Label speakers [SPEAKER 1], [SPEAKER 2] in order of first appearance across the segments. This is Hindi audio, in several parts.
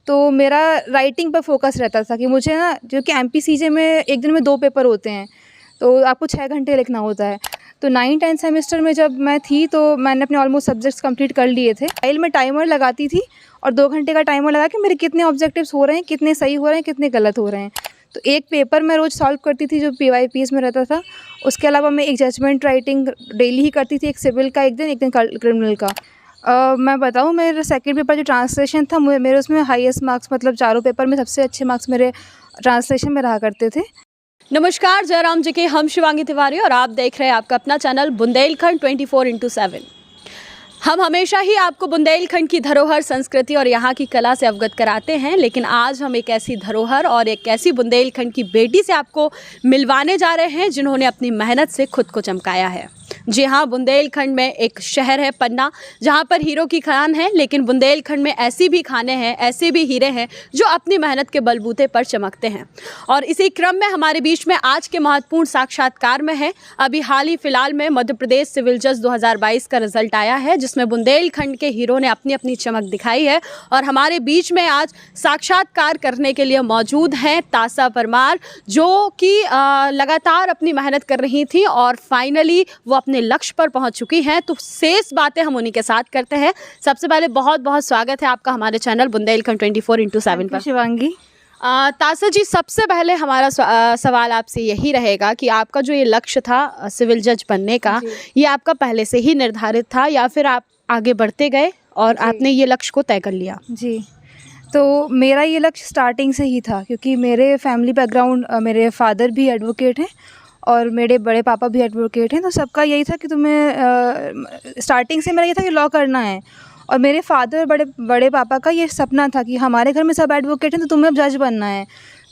[SPEAKER 1] तो मेरा राइटिंग पर फोकस रहता था कि मुझे ना, जो कि एमपीसीजे में एक दिन में 2 पेपर होते हैं, तो आपको 6 घंटे लिखना होता है। तो 9th-10th सेमेस्टर में जब मैं थी तो मैंने अपने ऑलमोस्ट सब्जेक्ट्स कंप्लीट कर लिए थे। फाइल में टाइमर लगाती थी और 2 घंटे का टाइमर लगा के मेरे कितने ऑब्जेक्टिव्स हो रहे हैं, कितने सही हो रहे हैं, कितने गलत हो रहे हैं। तो एक पेपर मैं रोज़ सॉल्व करती थी जो पीवाईपीएस में रहता था। उसके अलावा मैं एक जजमेंट राइटिंग डेली ही करती थी, एक सिविल का एक दिन क्रिमिनल का। मैं बताऊँ, मेरा सेकंड पेपर जो ट्रांसलेशन था, मेरे उसमें हाईएस्ट मार्क्स, मतलब चारों पेपर में सबसे अच्छे मार्क्स मेरे ट्रांसलेशन में रहा करते थे।
[SPEAKER 2] नमस्कार, जयराम जी के हम शिवांगी तिवारी और आप देख रहे हैं आपका अपना चैनल बुंदेलखंड 24/7। हम हमेशा ही आपको बुंदेलखंड की धरोहर, संस्कृति और यहाँ की कला से अवगत कराते हैं, लेकिन आज हम एक ऐसी धरोहर और एक ऐसी बुंदेलखंड की बेटी से आपको मिलवाने जा रहे हैं जिन्होंने अपनी मेहनत से खुद को चमकाया है। जी हाँ, बुंदेलखंड में एक शहर है पन्ना, जहाँ पर हीरो की खान है, लेकिन बुंदेलखंड में ऐसी भी खाने हैं, ऐसे भी हीरे हैं जो अपनी मेहनत के बलबूते पर चमकते हैं। और इसी क्रम में हमारे बीच में आज के महत्वपूर्ण साक्षात्कार में है, अभी हाल ही फिलहाल में मध्य प्रदेश सिविल जज 2022 का रिजल्ट आया है, जिसमें बुंदेलखंड के हीरो ने अपनी अपनी चमक दिखाई है। और हमारे बीच में आज साक्षात्कार करने के लिए मौजूद हैं तासा परमार, जो कि लगातार अपनी मेहनत कर रही थी और फाइनली वो अपने लक्ष्य पर पहुंच चुकी हैं। तो शेष बातें हम उन्हीं के साथ करते हैं। सबसे पहले बहुत बहुत स्वागत है आपका हमारे चैनल बुंदेलखंड 24/7 पर।
[SPEAKER 1] शिवांगी,
[SPEAKER 2] तासा जी, सबसे पहले हमारा सवाल आपसे यही रहेगा कि आपका जो ये लक्ष्य था सिविल जज बनने का, ये आपका पहले से ही निर्धारित था या फिर आप आगे बढ़ते गए और आपने ये लक्ष्य को तय कर लिया?
[SPEAKER 1] जी, तो मेरा ये लक्ष्य स्टार्टिंग से ही था, क्योंकि मेरे फैमिली बैकग्राउंड, मेरे फादर भी एडवोकेट हैं और मेरे बड़े पापा भी एडवोकेट हैं। तो सबका यही था कि तुम्हें स्टार्टिंग से मेरा ये था कि लॉ करना है। और मेरे फादर, बड़े पापा का ये सपना था कि हमारे घर में सब एडवोकेट हैं, तो तुम्हें अब जज बनना है।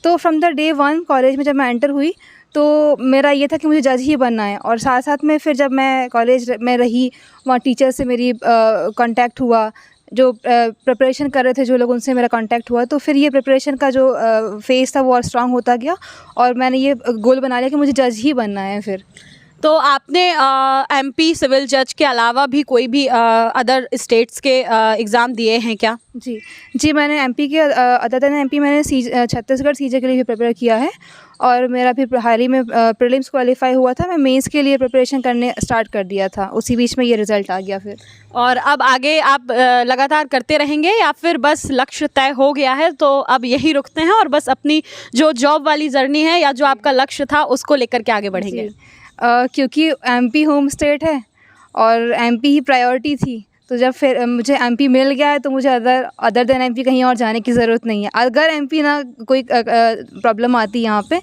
[SPEAKER 1] तो फ्रॉम द डे 1 कॉलेज में जब मैं एंटर हुई, तो मेरा ये था कि मुझे जज ही बनना है। और साथ साथ में फिर जब मैं कॉलेज में रही, वहाँ टीचर से मेरी कांटेक्ट हुआ, जो प्रिपरेशन कर रहे थे जो लोग, उनसे मेरा कांटेक्ट हुआ। तो फिर ये प्रिपरेशन का जो फेस था वो और स्ट्रांग होता गया और मैंने ये गोल बना लिया कि मुझे जज ही बनना है फिर।
[SPEAKER 2] तो आपने एमपी सिविल जज के अलावा भी कोई भी अदर स्टेट्स के एग्ज़ाम दिए हैं क्या?
[SPEAKER 1] जी, मैंने एमपी के अदर देन एमपी मैंने छत्तीसगढ़ सीजे के लिए भी प्रिपेयर किया है और मेरा भी हाल ही में प्रीलिम्स क्वालिफाई हुआ था। मैं मेंस के लिए प्रिपरेशन करने स्टार्ट कर दिया था, उसी बीच में ये रिज़ल्ट आ गया फिर।
[SPEAKER 2] और अब आगे आप लगातार करते रहेंगे या फिर बस लक्ष्य तय हो गया है तो अब यही रुकते हैं और बस अपनी जो जॉब वाली जर्नी है या जो आपका लक्ष्य था उसको लेकर के आगे बढ़ेंगे?
[SPEAKER 1] क्योंकि एमपी होम स्टेट है और एमपी ही प्रायोरिटी थी, तो जब फिर मुझे एमपी मिल गया है तो मुझे अदर देन एमपी कहीं और जाने की ज़रूरत नहीं है। अगर एमपी ना कोई प्रॉब्लम आती यहाँ पे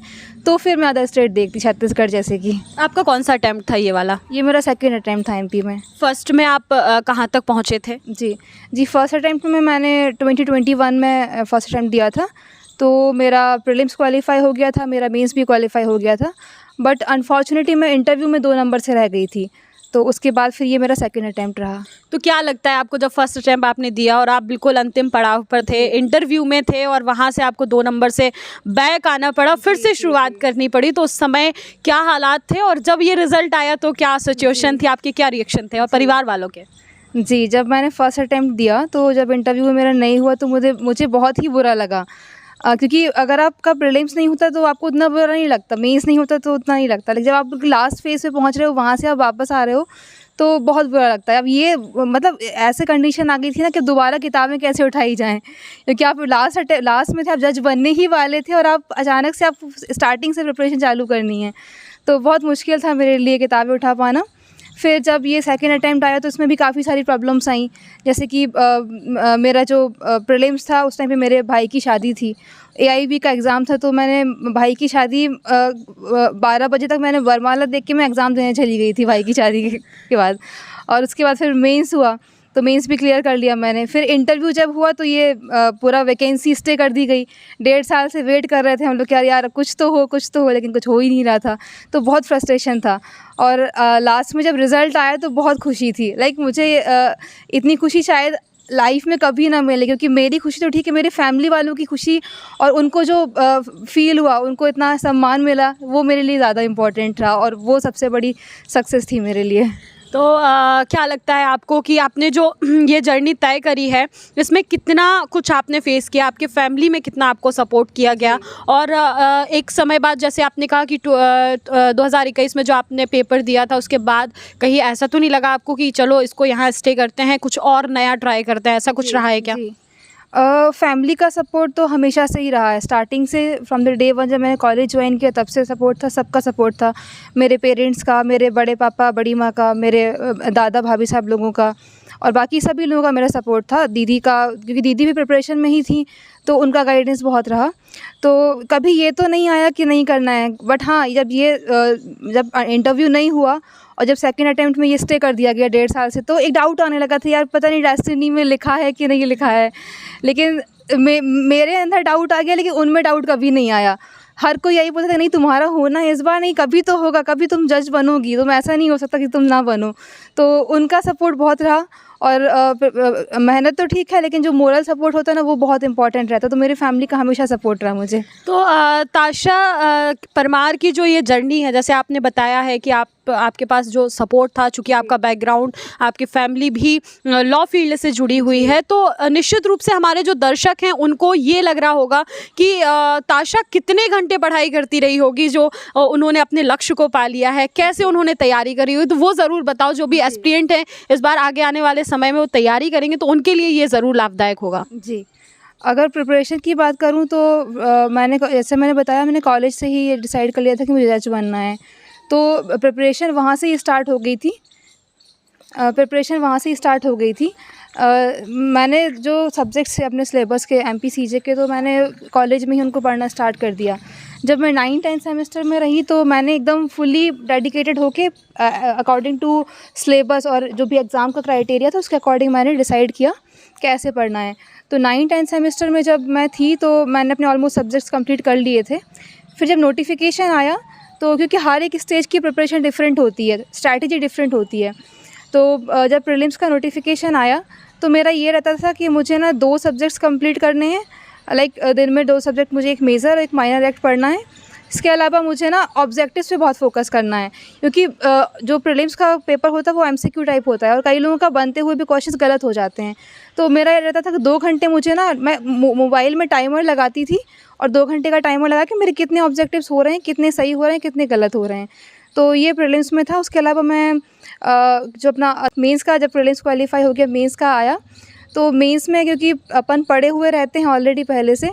[SPEAKER 1] तो फिर मैं अदर स्टेट देखती, छत्तीसगढ़ जैसे कि।
[SPEAKER 2] आपका कौन सा अटैम्प्ट था ये वाला?
[SPEAKER 1] ये मेरा सेकंड अटैम्प्ट था एमपी में।
[SPEAKER 2] फर्स्ट में आप कहाँ तक पहुँचे थे?
[SPEAKER 1] जी, फर्स्ट अटैम्प्ट में मैंने 2021 में फर्स्ट अटैम्प्ट दिया था, तो मेरा प्रीलिम्स क्वालिफाई हो गया था, मेरा मेंस भी क्वालिफाई हो गया था। बट अनफॉर्चुनेटली मैं इंटरव्यू में 2 नंबर से रह गई थी, तो उसके बाद फिर ये मेरा सेकंड अटैम्प्ट रहा।
[SPEAKER 2] तो क्या लगता है आपको, जब फर्स्ट अटैम्प्ट आपने दिया और आप बिल्कुल अंतिम पड़ाव पर थे, इंटरव्यू में थे और वहाँ से आपको 2 नंबर से बैक आना पड़ा, फिर से शुरुआत करनी पड़ी, तो उस समय क्या हालात थे और जब ये रिज़ल्ट आया तो क्या सिचुएशन थी, आपके क्या रिएक्शन थे और परिवार वालों के?
[SPEAKER 1] जी, जब मैंने फर्स्ट अटैम्प्ट दिया तो जब इंटरव्यू में मेरा नहीं हुआ तो मुझे बहुत ही बुरा लगा, क्योंकि अगर आपका प्रीलिम्स नहीं होता तो आपको उतना बुरा नहीं लगता, मेंस नहीं होता तो उतना नहीं लगता, लेकिन जब आप लास्ट फेज़ पे पहुंच रहे हो, वहाँ से आप वापस आ रहे हो तो बहुत बुरा लगता है। अब ये मतलब ऐसे कंडीशन आ गई थी ना कि दोबारा किताबें कैसे उठाई जाएँ, क्योंकि आप लास्ट में थे, आप जज बनने ही वाले थे और आप अचानक से आप स्टार्टिंग से प्रिपरेशन चालू करनी है, तो बहुत मुश्किल था मेरे लिए किताबें उठा पाना। फिर जब ये सेकंड अटैम्प्ट आया तो इसमें भी काफ़ी सारी प्रॉब्लम्स आई, जैसे कि मेरा जो प्रीलिम्स था उस टाइम पे मेरे भाई की शादी थी, एआईबी का एग्ज़ाम था, तो मैंने भाई की शादी 12 बजे तक मैंने वरमाला देख के मैं एग्ज़ाम देने चली गई थी भाई की शादी के बाद। और उसके बाद फिर मेंस हुआ, तो मेंस भी क्लियर कर लिया मैंने। फिर इंटरव्यू जब हुआ तो ये पूरा वैकेंसी स्टे कर दी गई। 1.5 साल से वेट कर रहे थे हम लोग कि यार कुछ तो हो, लेकिन कुछ हो ही नहीं रहा था, तो बहुत फ्रस्ट्रेशन था। और लास्ट में जब रिज़ल्ट आया तो बहुत खुशी थी, लाइक मुझे इतनी खुशी शायद लाइफ में कभी ना मिले, क्योंकि मेरी खुशी तो ठीक है, मेरे फैमिली वालों की खुशी और उनको जो फ़ील हुआ, उनको इतना सम्मान मिला, वो मेरे लिए ज़्यादा इम्पोर्टेंट रहा और वो सबसे बड़ी सक्सेस थी मेरे लिए।
[SPEAKER 2] तो क्या लगता है आपको कि आपने जो ये जर्नी तय करी है इसमें कितना कुछ आपने फेस किया, आपके फैमिली में कितना आपको सपोर्ट किया गया, और एक समय बाद जैसे आपने कहा कि 2021 में जो आपने पेपर दिया था उसके बाद कहीं ऐसा तो नहीं लगा आपको कि चलो इसको यहाँ स्टे करते हैं, कुछ और नया ट्राई करते हैं, ऐसा कुछ रहा है क्या?
[SPEAKER 1] फैमिली का सपोर्ट तो हमेशा से ही रहा है, स्टार्टिंग से फ्रॉम द डे वन जब मैंने कॉलेज ज्वाइन किया तब से सपोर्ट था, सबका सपोर्ट था, मेरे पेरेंट्स का, मेरे बड़े पापा बड़ी माँ का, मेरे दादा भाभी साहब लोगों का, और बाकी सभी लोगों का मेरा सपोर्ट था, दीदी का, क्योंकि दीदी भी प्रिपरेशन में ही थी तो उनका गाइडेंस बहुत रहा। तो कभी ये तो नहीं आया कि नहीं करना है, बट हाँ जब इंटरव्यू नहीं हुआ और जब सेकंड अटेम्प्ट में ये स्टे कर दिया गया 1.5 साल से, तो एक डाउट आने लगा था, यार पता नहीं डेस्टिनी में लिखा है कि नहीं लिखा है। लेकिन मेरे अंदर डाउट आ गया, लेकिन उनमें डाउट कभी नहीं आया। हर कोई यही बोलता था नहीं तुम्हारा होना है इस बार, नहीं कभी तो होगा, कभी तुम जज बनोगी, तुम ऐसा नहीं हो सकता कि तुम ना बनो। तो उनका सपोर्ट बहुत रहा, और मेहनत तो ठीक है लेकिन जो मोरल सपोर्ट होता है ना वो बहुत इंपॉर्टेंट रहता है, तो मेरी फैमिली का हमेशा सपोर्ट रहा मुझे।
[SPEAKER 2] तो ताशा परमार की जो ये जर्नी है, जैसे आपने बताया है कि आपके पास जो सपोर्ट था, चूँकि आपका बैकग्राउंड, आपकी फैमिली भी लॉ फील्ड से जुड़ी हुई है, तो निश्चित रूप से हमारे जो दर्शक हैं उनको ये लग रहा होगा कि ताशा कितने घंटे पढ़ाई करती रही होगी जो उन्होंने अपने लक्ष्य को पा लिया है, कैसे उन्होंने तैयारी करी हुई, तो वो ज़रूर बताओ। जो भी एस्पिरेंट हैं इस बार आगे आने वाले समय में वो तैयारी करेंगे तो उनके लिए ये ज़रूर लाभदायक होगा।
[SPEAKER 1] जी, अगर प्रिपरेशन की बात करूं तो जैसे मैंने बताया, मैंने कॉलेज से ही ये डिसाइड कर लिया था कि मुझे जज बनना है, तो प्रिपरेशन वहाँ से ही स्टार्ट हो गई थी। मैंने जो सब्जेक्ट्स थे अपने सिलेबस के MP CJ के, तो मैंने कॉलेज में ही उनको पढ़ना स्टार्ट कर दिया। जब मैं 9-10 सेमेस्टर में रही तो मैंने एकदम फुली डेडिकेटेड होके अकॉर्डिंग टू सिलेबस और जो भी एग्ज़ाम का क्राइटेरिया था उसके अकॉर्डिंग मैंने डिसाइड किया कैसे पढ़ना है। तो 9-10 सेमेस्टर में जब मैं थी तो मैंने अपने ऑलमोस्ट सब्जेक्ट्स कंप्लीट कर लिए थे। फिर जब नोटिफिकेशन आया तो क्योंकि हर एक स्टेज की प्रिपरेशन डिफरेंट होती है, स्ट्रैटेजी डिफरेंट होती है, तो जब प्रीलिम्स का नोटिफिकेशन आया तो मेरा ये रहता था कि मुझे ना 2 सब्जेक्ट्स कंप्लीट करने हैं, लाइक दिन में 2 सब्जेक्ट, मुझे एक मेजर और एक माइनर एक्ट पढ़ना है। इसके अलावा मुझे ना ऑब्जेक्टिव्स पे बहुत फोकस करना है, क्योंकि जो प्रीलिम्स का पेपर होता है वो MCQ टाइप होता है और कई लोगों का बनते हुए भी क्वेश्चंस गलत हो जाते हैं। तो मेरा ये रहता था कि 2 घंटे मुझे ना, मैं मोबाइल में टाइमर लगाती थी और 2 घंटे का टाइमर लगा के मेरे कितने ऑब्जेक्टिव्स हो रहे हैं, कितने सही हो रहे हैं, कितने गलत हो रहे हैं। तो ये प्रीलिम्स में था। उसके अलावा मैं जो अपना मेंस का, जब प्रीलिम्स क्वालिफाई हो गया, मेंस का आया, तो मेंस में क्योंकि अपन पढ़े हुए रहते हैं ऑलरेडी पहले से,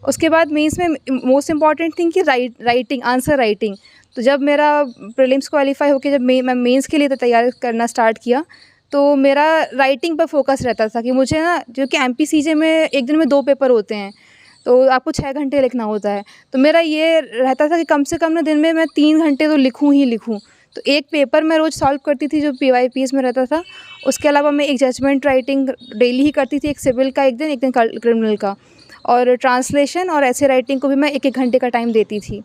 [SPEAKER 1] उसके बाद मेंस में मोस्ट इम्पॉर्टेंट थिंग कि राइटिंग, आंसर राइटिंग। तो जब मेरा प्रीलिम्स क्वालिफाई होकर जब मैं मेंस के लिए तो तैयारी करना स्टार्ट किया, तो मेरा राइटिंग पर फोकस रहता था कि मुझे ना, जो कि MP CJ में एक दिन में 2 पेपर होते हैं तो आपको 6 घंटे लिखना होता है, तो मेरा ये रहता था कि कम से कम ना दिन में मैं 3 घंटे तो लिखूँ ही लिखूँ। तो एक पेपर मैं रोज़ सॉल्व करती थी जो PYPS में रहता था। उसके अलावा मैं एक जजमेंट राइटिंग डेली ही करती थी, एक सिविल का एक दिन क्रिमिनल का, और ट्रांसलेशन और ऐसे राइटिंग को भी मैं 1-1 घंटे का टाइम देती थी।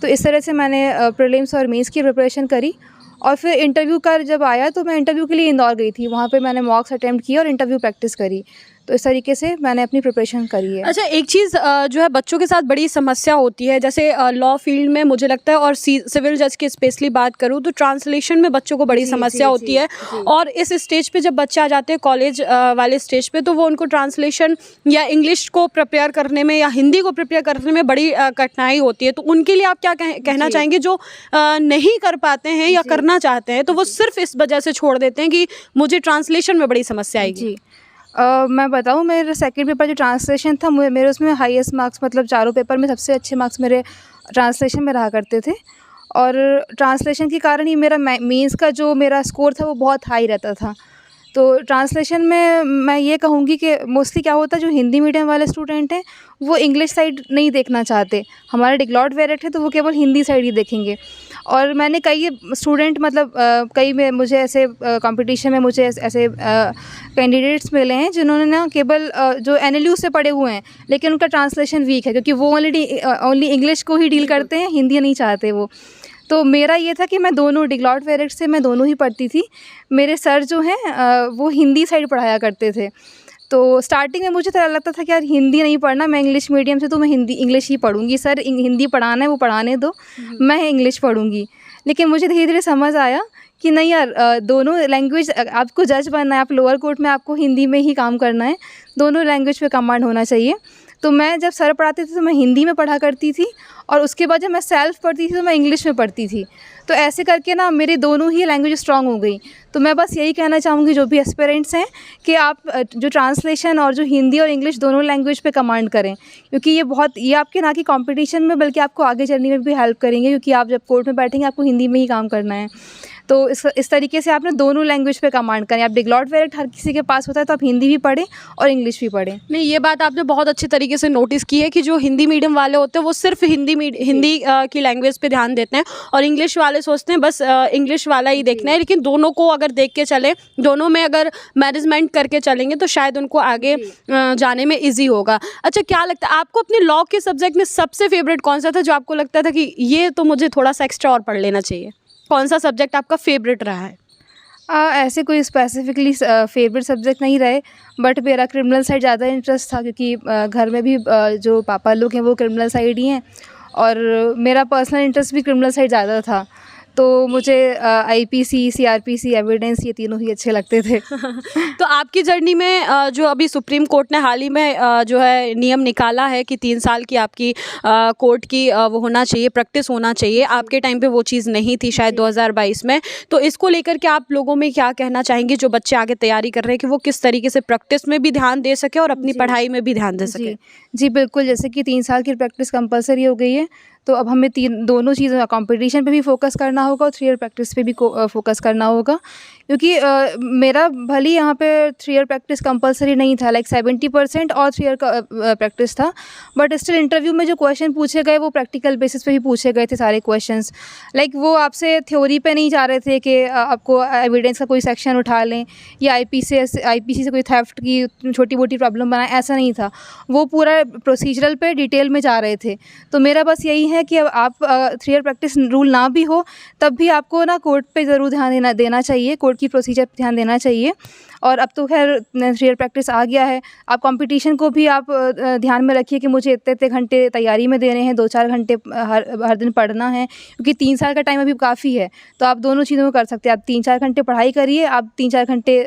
[SPEAKER 1] तो इस तरह से मैंने प्रीलिम्स और मेंस की प्रिपरेशन करी। और फिर इंटरव्यू का जब आया तो मैं इंटरव्यू के लिए इंदौर गई थी, वहाँ पे मैंने मॉक्स अटेम्प्ट किए और इंटरव्यू प्रैक्टिस करी। तो इस तरीके से मैंने अपनी प्रिपरेशन करी है।
[SPEAKER 2] अच्छा, एक चीज़ जो है बच्चों के साथ बड़ी समस्या होती है, जैसे लॉ फील्ड में मुझे लगता है, और सिविल जज की स्पेशली बात करूँ तो ट्रांसलेशन में बच्चों को बड़ी समस्या होती है। और इस स्टेज पे जब बच्चे आ जाते हैं कॉलेज वाले स्टेज पे, तो वो उनको ट्रांसलेशन या इंग्लिश को प्रिपेयर करने में या हिंदी को प्रिपेयर करने में बड़ी कठिनाई होती है। तो उनके लिए आप क्या कहना चाहेंगे जो नहीं कर पाते हैं या करना चाहते हैं, तो वो सिर्फ इस वजह से छोड़ देते हैं कि मुझे ट्रांसलेशन में बड़ी समस्या आएगी?
[SPEAKER 1] मैं बताऊँ, मेरा सेकंड पेपर जो ट्रांसलेशन था, मेरे उसमें हाईएस्ट मार्क्स, मतलब चारों पेपर में सबसे अच्छे मार्क्स मेरे ट्रांसलेशन में रहा करते थे। और ट्रांसलेशन के कारण ही मेरा मेंस का जो मेरा स्कोर था वो बहुत हाई रहता था। तो ट्रांसलेशन में मैं ये कहूँगी कि मोस्टली क्या होता है, जो हिंदी मीडियम वाले स्टूडेंट हैं वो इंग्लिश साइड नहीं देखना चाहते। हमारा डिग्लॉट वेरिएट है तो वो केवल हिंदी साइड ही देखेंगे। और मैंने कई स्टूडेंट, मतलब कई में मुझे ऐसे कंपटीशन में मुझे ऐसे कैंडिडेट्स मिले हैं जिन्होंने ना केवल जो NLU से पढ़े हुए हैं लेकिन उनका ट्रांसलेशन वीक है, क्योंकि वो ओनली इंग्लिश को ही डील करते हैं, हिंदी नहीं चाहते वो। तो मेरा ये था कि मैं दोनों डिग्लॉट वेरिएट से मैं दोनों ही पढ़ती थी। मेरे सर जो हैं वो हिंदी साइड पढ़ाया करते थे। तो स्टार्टिंग में मुझे तो लगता था कि यार हिंदी नहीं पढ़ना, मैं इंग्लिश मीडियम से, तो मैं इंग्लिश ही पढ़ूंगी, सर हिंदी पढ़ाना है वो पढ़ाने दो, मैं इंग्लिश पढ़ूंगी। लेकिन मुझे धीरे धीरे समझ आया कि नहीं यार, दोनों लैंग्वेज आपको जज बनना है, आप लोअर कोर्ट में आपको हिंदी में ही काम करना है, दोनों लैंग्वेज पे कमांड होना चाहिए। तो मैं जब सर पढ़ाते थे तो मैं हिंदी में पढ़ा करती थी, और उसके बाद जब मैं सेल्फ पढ़ती थी तो मैं इंग्लिश में पढ़ती थी। तो ऐसे करके ना मेरी दोनों ही लैंग्वेज स्ट्रांग हो गई। तो मैं बस यही कहना चाहूँगी जो भी एस्पिरेंट्स हैं कि आप जो ट्रांसलेशन और जो हिंदी और इंग्लिश दोनों लैंग्वेज पे कमांड करें, क्योंकि ये आपके ना कि कंपटीशन में बल्कि आपको आगे चलने में भी हेल्प करेंगे, क्योंकि आप जब कोर्ट में बैठेंगे आपको हिंदी में ही काम करना है। तो इस तरीके से आपने दोनों लैंग्वेज पे कमांड करें। आप डिग्लॉट वेरेक्ट हर किसी के पास होता है, तो आप हिंदी भी पढ़ें और इंग्लिश भी पढ़ें।
[SPEAKER 2] नहीं, ये बात आपने बहुत अच्छे तरीके से नोटिस की है कि जो हिंदी मीडियम वाले होते हैं वो सिर्फ हिंदी की लैंग्वेज पे ध्यान देते हैं, और इंग्लिश वाले सोचते हैं बस इंग्लिश वाला ही देखना है। लेकिन दोनों को अगर देख के चलें, दोनों में अगर मैनेजमेंट करके चलेंगे तो शायद उनको आगे जाने में ईजी होगा। अच्छा, क्या लगता है आपको अपने लॉ के सब्जेक्ट में सबसे फेवरेट कौन सा था, जो आपको लगता था कि ये तो मुझे थोड़ा सा एक्स्ट्रा और पढ़ लेना चाहिए? कौन सा सब्जेक्ट आपका फेवरेट रहा है?
[SPEAKER 1] ऐसे कोई स्पेसिफिकली फेवरेट सब्जेक्ट नहीं रहे, बट मेरा क्रिमिनल साइड ज़्यादा इंटरेस्ट था, क्योंकि घर में भी जो पापा लोग हैं वो क्रिमिनल साइड ही हैं, और मेरा पर्सनल इंटरेस्ट भी क्रिमिनल साइड ज़्यादा था। तो मुझे आईपीसी, सीआरपीसी, एविडेंस, ये तीनों ही अच्छे लगते थे।
[SPEAKER 2] तो आपकी जर्नी में जो अभी सुप्रीम कोर्ट ने हाल ही में जो है नियम निकाला है कि 3 साल की आपकी कोर्ट की वो होना चाहिए, प्रैक्टिस होना चाहिए, आपके टाइम पे वो चीज़ नहीं थी शायद 2022 में। तो इसको लेकर के आप लोगों में क्या कहना चाहेंगे, जो बच्चे आगे तैयारी कर रहे हैं, कि वो किस तरीके से प्रैक्टिस में भी ध्यान दे सके और अपनी पढ़ाई में भी ध्यान दे सके?
[SPEAKER 1] जी बिल्कुल, जैसे कि 3 साल की प्रैक्टिस कंपलसरी हो गई है, तो अब हमें दोनों चीज़ें, कंपटीशन पे भी फोकस करना होगा और 3 ईयर प्रैक्टिस पे भी फोकस करना होगा। क्योंकि मेरा भले ही यहाँ पे 3 ईयर प्रैक्टिस कंपलसरी नहीं था, लाइक 70% और 3 ईयर का प्रैक्टिस था, बट स्टिल इंटरव्यू में जो क्वेश्चन पूछे गए वो प्रैक्टिकल बेसिस पे ही पूछे गए थे सारे क्वेश्चंस। लाइक वो आपसे थ्योरी पे नहीं जा रहे थे कि आपको एविडेंस का कोई सेक्शन उठा लें या आईपीसी से कोई थेफ्ट की छोटी मोटी प्रॉब्लम बनाए, ऐसा नहीं था। वो पूरा प्रोसीजरल पे डिटेल में जा रहे थे। तो मेरा बस यही है कि अब आप 3 ईयर प्रैक्टिस रूल ना भी हो तब भी आपको ना कोर्ट पे ज़रूर ध्यान देना चाहिए, कोर्ट की प्रोसीजर पे ध्यान देना चाहिए। और अब तो खैर 3 ईयर प्रैक्टिस आ गया है, आप कंपटीशन को भी आप ध्यान में रखिए कि मुझे इतने घंटे तैयारी में देने हैं, 2-4 घंटे हर दिन पढ़ना है, क्योंकि 3 साल का टाइम अभी काफ़ी है। तो आप दोनों चीज़ों में कर सकते हैं, आप 3-4 घंटे पढ़ाई करिए, आप 3-4 घंटे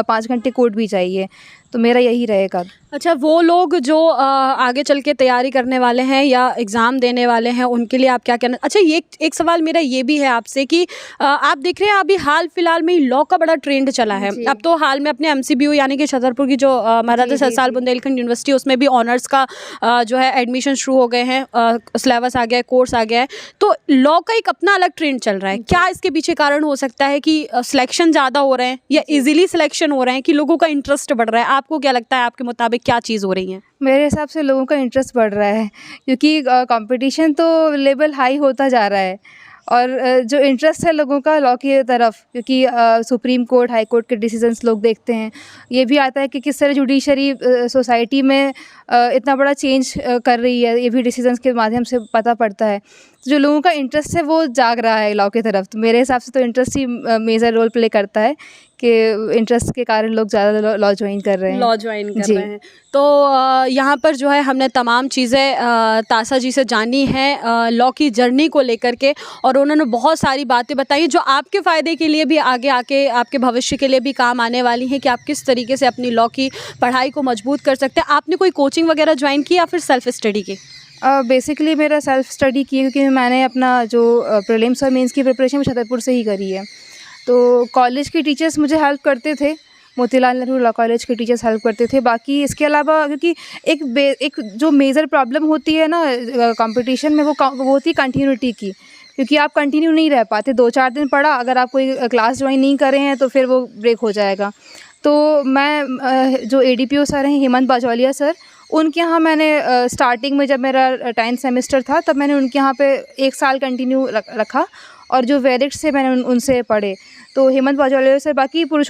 [SPEAKER 1] 5 घंटे कोर्ट भी जाइए। तो मेरा यही रहेगा।
[SPEAKER 2] अच्छा, वो लोग जो आगे चल के तैयारी करने वाले हैं या एग्ज़ाम देने वाले हैं, उनके लिए आप क्या कहना? अच्छा, ये एक सवाल मेरा ये भी है आपसे कि आप देख रहे हैं अभी हाल फिलहाल में ही लॉ का बड़ा ट्रेंड चला है। अब तो हाल में अपने MCBU यानी कि छतरपुर की जो महाराजा सतपाल बुंदेलखंड यूनिवर्सिटी, उसमें भी ऑनर्स का जो है एडमिशन शुरू हो गए हैं, सिलेबस आ गया है, कोर्स आ गया है। तो लॉ का एक अपना अलग ट्रेंड चल रहा है। क्या इसके पीछे कारण हो सकता है कि सिलेक्शन ज़्यादा हो रहे हैं या ईजिली सिलेक्शन हो रहे हैं, कि लोगों का इंटरेस्ट बढ़ रहा है? आपको क्या लगता है, आपके मुताबिक क्या चीज़ हो रही है?
[SPEAKER 1] मेरे हिसाब से लोगों का इंटरेस्ट बढ़ रहा है, क्योंकि कंपटीशन तो लेवल हाई होता जा रहा है, और जो इंटरेस्ट है लोगों का लॉ की तरफ, क्योंकि सुप्रीम कोर्ट, हाई कोर्ट के डिसीजंस लोग देखते हैं। ये भी आता है कि किस तरह जुडिशरी सोसाइटी में इतना बड़ा चेंज कर रही है, ये भी डिसीजंस के माध्यम से पता पड़ता है। तो जो लोगों का इंटरेस्ट है वो जाग रहा है लॉ की तरफ। तो मेरे हिसाब से तो इंटरेस्ट ही मेजर रोल प्ले करता है कि इंटरेस्ट के कारण लोग ज़्यादा लॉ ज्वाइन कर रहे हैं।
[SPEAKER 2] लॉ ज्वाइन कर रहे हैं। तो यहाँ पर जो है हमने तमाम चीज़ें तासा जी से जानी हैं लॉ की जर्नी को लेकर के, और उन्होंने बहुत सारी बातें बताई जो आपके फ़ायदे के लिए भी आगे आके आपके भविष्य के लिए भी काम आने वाली हैं, कि आप किस तरीके से अपनी लॉ की पढ़ाई को मजबूत कर सकते हैं। आपने कोई कोचिंग वगैरह ज्वाइन की या फिर सेल्फ स्टडी की?
[SPEAKER 1] बेसिकली मेरा सेल्फ स्टडी की, क्योंकि मैंने अपना जो प्रीलिम्स और मेंस की प्रिपरेशन छतरपुर से ही करी है। तो कॉलेज के टीचर्स मुझे हेल्प करते थे, मोतीलाल नेहरू लॉ कॉलेज के टीचर्स हेल्प करते थे। बाकी इसके अलावा, क्योंकि एक जो मेजर प्रॉब्लम होती है ना कंपटीशन में, वो होती है कंटिन्यूटी की, क्योंकि आप कंटिन्यू नहीं रह पाते। 2-4 दिन पढ़ा, अगर आप कोई क्लास ज्वाइन नहीं कर रहे हैं तो फिर वो ब्रेक हो जाएगा। तो मैं जो ADPO सर हैं, हेमंत बाजवालिया सर, उनके यहाँ मैंने स्टार्टिंग में जब मेरा 10th सेमेस्टर था तब मैंने उनके यहाँ पे 1 साल कंटिन्यू रखा, और जो वेरिक्ट्स थे मैंने उनसे पढ़े। तो हेमंत बाजवालिया सर, बाकी पुरुषोत्तम